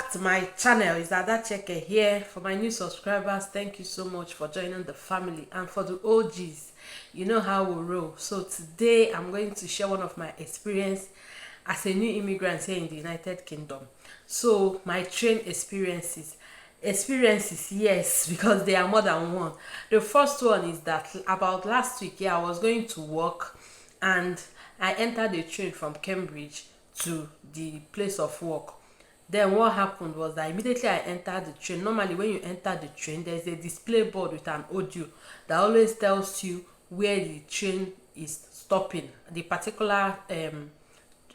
back to my channel. Is Adacheke here. For my new subscribers, thank you so much for joining the family, and for the OGs, you know how we roll. So today I'm going to share one of my experience as a new immigrant here in the United Kingdom. So my train experiences, yes, because there are more than one. The first one is that about last week, I was going to work, and I entered the train from Cambridge to the place of work. Then what happened was that immediately I entered the train. Normally when you enter the train, there's a display board with an audio that always tells you where the train is stopping, the particular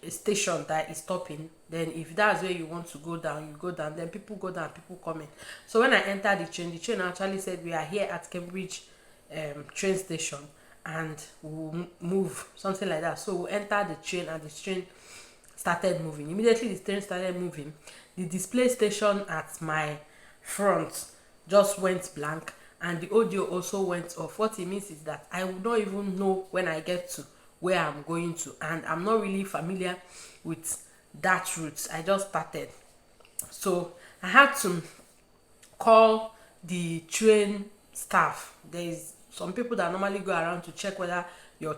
station that is stopping. Then if that's where you want to go down, you go down. Then people go down, people come in. So when I entered the train actually said we are here at Cambridge train station, and we'll move, something like that. So we entered the train, and the train started moving. Immediately the train started moving, the display station at my front just went blank, and the audio also went off. What it means is that I would not even know when I get to where I'm going to, and I'm not really familiar with that route. I just started, so I had to call the train staff. There is some people that normally go around to check whether you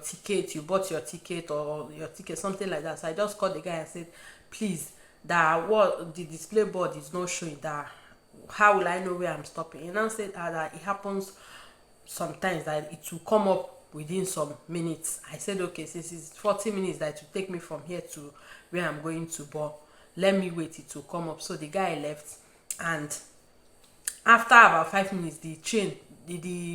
bought your ticket, or your ticket, something like that. So I just called the guy and said, please, that what the display board is not showing, that how will I know where I'm stopping? And I said that it happens sometimes that it will come up within some minutes. I said, okay, since it's 40 minutes that it will take me from here to where I'm going to, but let me wait, it will come up. So the guy left, and after about 5 minutes, the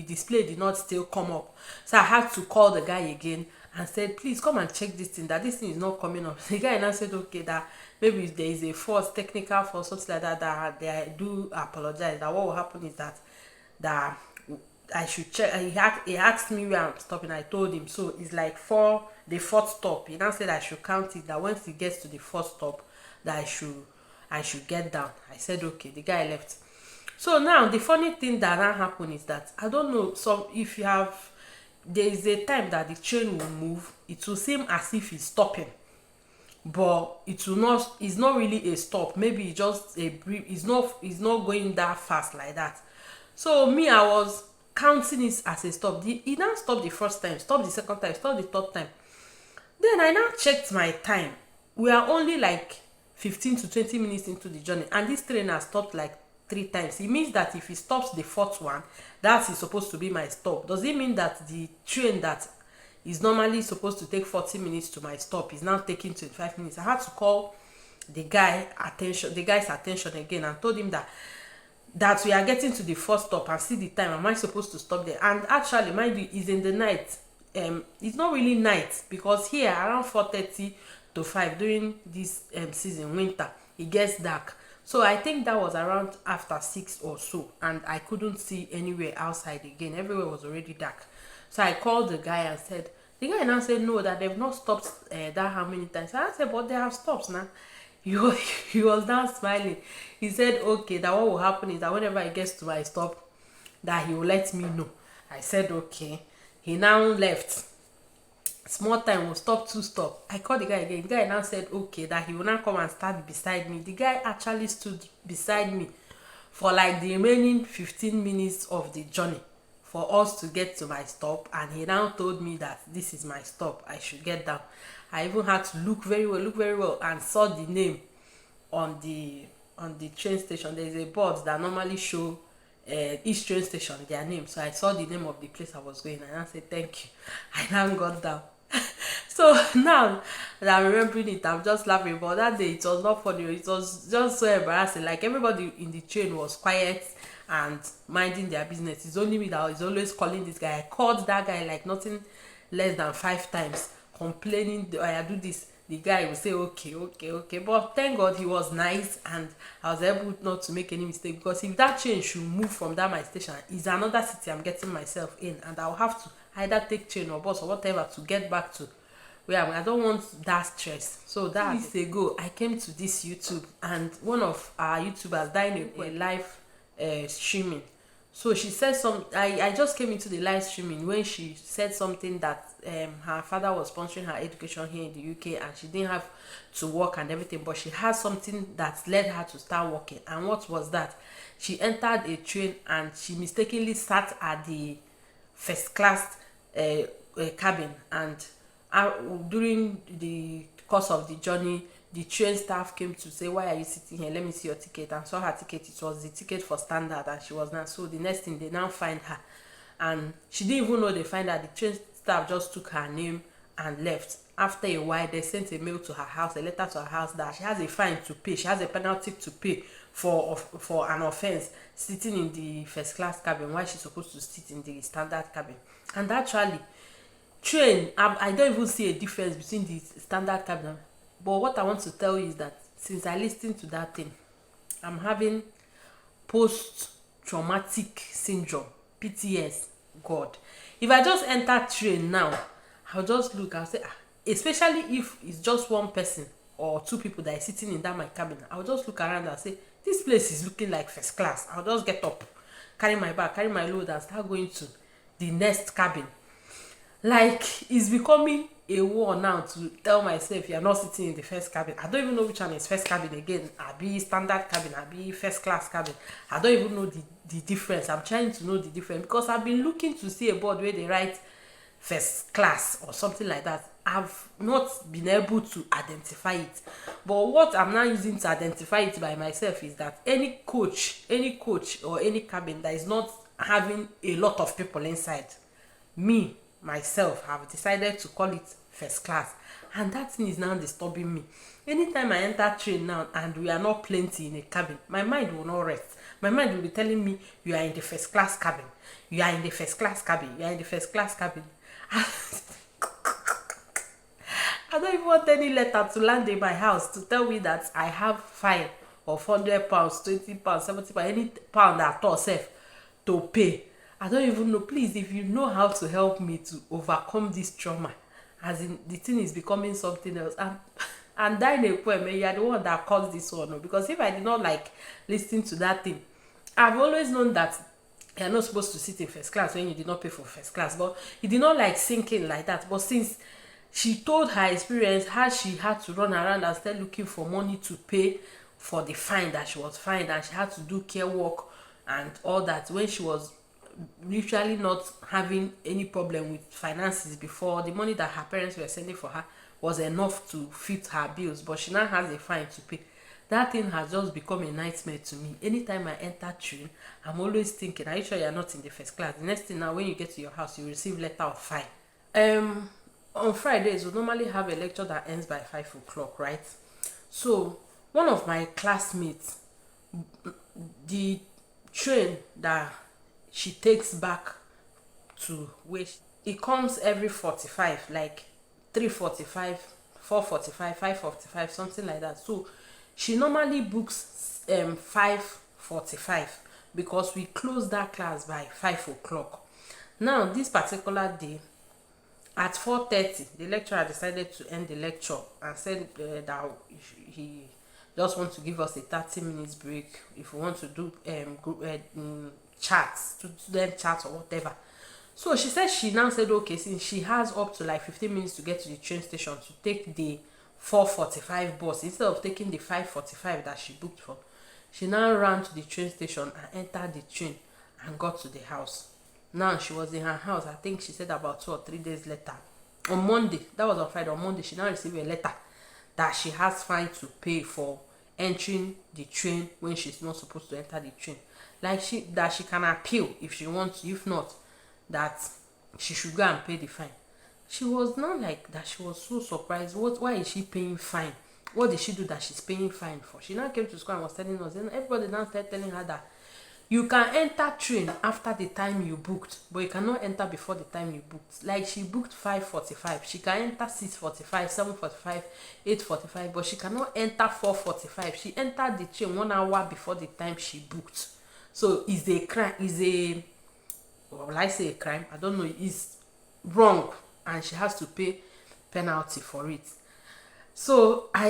display did not still come up. So I had to call the guy again and said, please come and check this thing, that this thing is not coming up. The guy now said, okay, that maybe there is a fault, technical fault, something like that, that they do apologize, that what will happen is that I should check. He asked me where I'm stopping. I told him. So it's like for the fourth stop. He now said I should count it, that once he gets to the fourth stop, that I should get down. I said okay. The guy left. So now the funny thing that now happened is that I don't know. So if you have, there is a time that the train will move. It will seem as if it's stopping, but it will not. It's not really a stop. Maybe it's just a brief. It's not going that fast like that. So me, I was counting it as a stop. He now stopped the first time, stopped the second time, stopped the third time. Then I now checked my time. We are only like 15 to 20 minutes into the journey, and this train has stopped like 3 times. It means that if it stops the fourth one, that is supposed to be my stop. Does it mean that the train that is normally supposed to take 40 minutes to my stop is now taking 25 minutes? I had to call the guy's attention again, and told him that we are getting to the first stop, and see the time. Am I supposed to stop there? And actually, mind you, it's in the night. It's not really night, because here around 4:30 to 5 during this season, winter, it gets dark. So I think that was around after 6 or so, and I couldn't see anywhere outside again. Everywhere was already dark. So I called the guy and said, the guy now said no, that they've not stopped that how many times. So I said, but they have stopped now. He was now smiling. He said, okay, that what will happen is that whenever he gets to my stop, that he will let me know. I said, okay. He now left. Small time, we'll stop, 2 stop. I called the guy again. The guy now said, okay, that he will now come and stand beside me. The guy actually stood beside me for like the remaining 15 minutes of the journey for us to get to my stop, and he now told me that this is my stop, I should get down. I even had to look very well, and saw the name on the train station. There is a board that normally show each train station their name. So I saw the name of the place I was going, and I said thank you. I now got down. So now that I'm remembering it, I'm just laughing. But that day it was not funny. It was just so embarrassing. Like everybody in the train was quiet and minding their business. It's only me that was always calling this guy. I called that guy like nothing less than 5 times, complaining, I do this. The guy will say okay. But thank God he was nice, and I was able not to make any mistake, because if that train should move from that my station, is another city I'm getting myself in, and I'll have to either take train or bus or whatever to get back to where I don't want that stress. So that weeks ago, I came to this YouTube, and one of our YouTubers dying a live streaming. So she said I just came into the live streaming when she said something that her father was sponsoring her education here in the UK and she didn't have to work and everything, but she had something that led her to start working. And what was that? She entered a train and she mistakenly sat at the first class cabin, and during the course of the journey the train staff came to say, why are you sitting here, let me see your ticket, and saw her ticket. It was the ticket for standard and she was not. So the next thing, they now find her, and she didn't even know they find her. The train staff just took her name and left. After a while they sent a mail to her house, a letter to her house, that she has a fine to pay, she has a penalty to pay for an offense sitting in the first class cabin while she's supposed to sit in the standard cabin. And actually train, I don't even see a difference between the standard cabin. But what I want to tell you is that since I listened to that thing, I'm having post-traumatic syndrome, PTS. God, if I just enter train now, I'll just look and say, especially if it's just one person or two people that is sitting in that my cabin, I'll just look around and say, this place is looking like first class. I'll just get up, carry my bag, carry my load, and start going to the next cabin. Like, it's becoming a war now to tell myself you're not sitting in the first cabin. I don't even know which one is first cabin again. I be standard cabin, I be first class cabin. I don't even know the difference. I'm trying to know the difference because I've been looking to see a board where they write first class or something like that. I've not been able to identify it. But what I'm now using to identify it by myself is that any coach or any cabin that is not having a lot of people inside, me myself have decided to call it first class, and that thing is now disturbing me. Anytime I enter train now and we are not plenty in a cabin, my mind will not rest. My mind will be telling me, you are in the first class cabin, you are in the first class cabin, you are in the first class cabin. I don't even want any letter to land in my house to tell me that I have fine of £100, £20, £70, any pound at all safe to pay. I don't even know. Please, if you know how to help me to overcome this trauma, as in the thing is becoming something else. And dying a poem, you are the one that caused this one. No? Because if I did not like listening to that thing, I've always known that you're not supposed to sit in first class when you did not pay for first class. But it did not like sinking like that. But since she told her experience, how she had to run around and start looking for money to pay for the fine that she was fined, and she had to do care work and all that when she was literally not having any problem with finances before. The money that her parents were sending for her was enough to fit her bills, but she now has a fine to pay. That thing has just become a nightmare to me. Anytime I enter train, I'm always thinking, are you sure you're not in the first class? The next thing now, when you get to your house, you receive letter of fine. On Fridays we normally have a lecture that ends by 5 o'clock, right? So one of my classmates, the train that she takes back to where it comes every 45, like 3:45, 4:45, 5:45, something like that. So she normally books 5:45 because we close that class by 5 o'clock. Now this particular day at 4:30, the lecturer decided to end the lecture and said that he just wants to give us a 30 minutes break if we want to do chats, to student chats or whatever. So she said, she now said, okay, since she has up to like 15 minutes to get to the train station to take the 4:45 bus instead of taking the 5:45 that she booked for, she now ran to the train station and entered the train and got to the house. Now she was in her house, I think she said about 2 or 3 days later. On Monday, that was on Friday, on Monday she now received a letter that she has fine to pay for entering the train when she's not supposed to enter the train. Like she can appeal if she wants, if not, that she should go and pay the fine. She was not like that. She was so surprised. Why is she paying fine? What did she do that she's paying fine for? She now came to school and was telling us, and everybody now started telling her that you can enter train after the time you booked, but you cannot enter before the time you booked. Like she booked 5:45, she can enter 6:45, 7:45, 8:45, but she cannot enter 4:45. She entered the train 1 hour before the time she booked. So is a crime, will I say a crime? I don't know. It's wrong, and she has to pay penalty for it. So I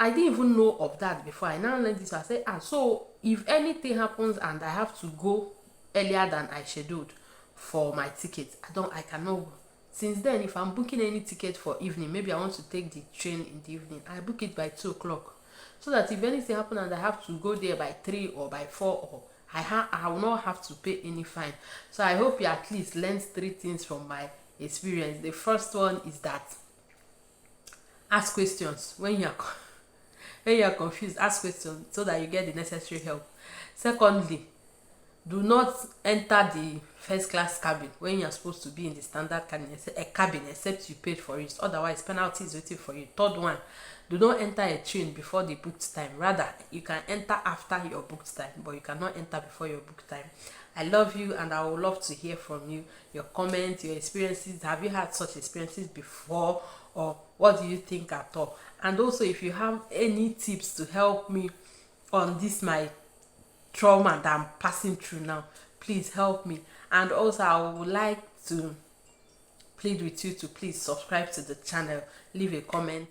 didn't even know of that before. I now learned this. I said, so if anything happens and I have to go earlier than I scheduled for my ticket. I cannot go. Since then, if I'm booking any ticket for evening, maybe I want to take the train in the evening, I book it by 2 o'clock, so that if anything happen and I have to go there by 3 or by 4, or I will not have to pay any fine. So I hope you at least learn 3 things from my experience. The first one is that ask questions when you are when you are confused. Ask questions so that you get the necessary help. Secondly, do not enter the first class cabin when you are supposed to be in the standard cabin except you paid for it, otherwise penalty is waiting for you. Third one, do not enter a train before the booked time. Rather, you can enter after your booked time, but you cannot enter before your booked time. I love you, and I would love to hear from you, your comments, your experiences. Have you had such experiences before, or what do you think at all? And also, if you have any tips to help me on this my trauma that I'm passing through now, please help me. And also, I would like to plead with you to please subscribe to the channel, leave a comment.